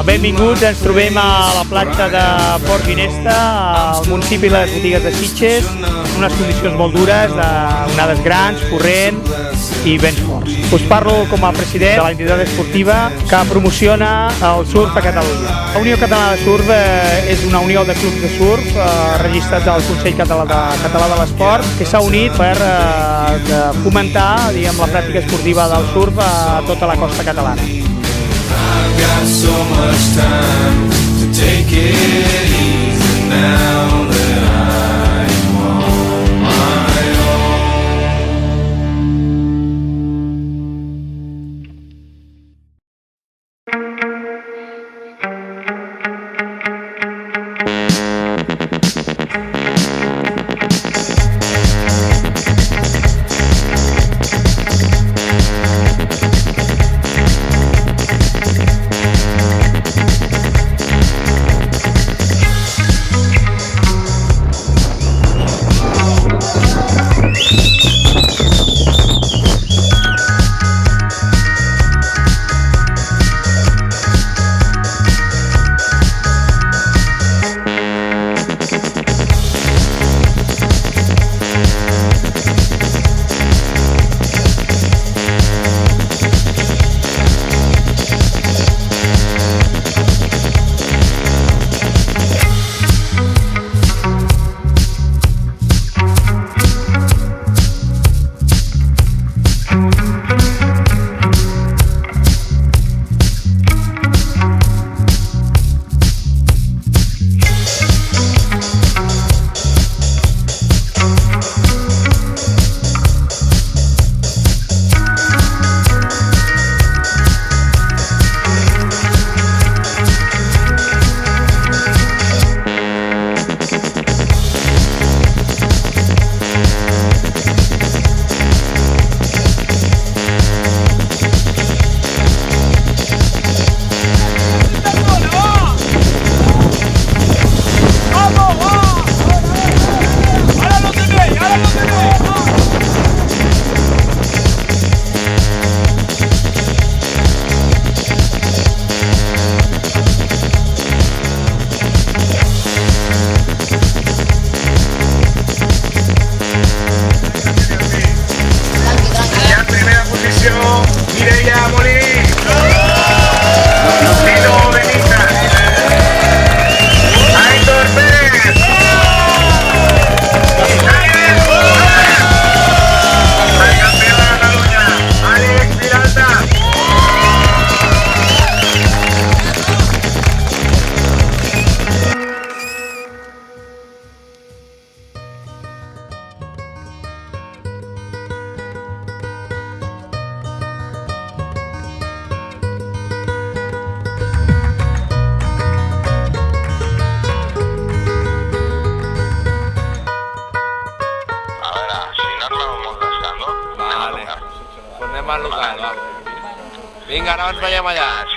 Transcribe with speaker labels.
Speaker 1: Benvinguts, ens trobem a la platja de Port Ginesta, al municipi de les Botigues de Sitges, en unes condicions molt dures, d'onades grans, corrent i vents forts. Us parlo com a president de l'entitat esportiva que promociona el surf a Catalunya. La Unió Catalana de Surf és una unió de clubs de surf registrats al Consell Català de l'Esport que s'ha unit per fomentar la pràctica esportiva del surf a tota la costa catalana.
Speaker 2: I've got so much time to take it easy now that I'm on my
Speaker 3: Vinga, ara ens veiem allà.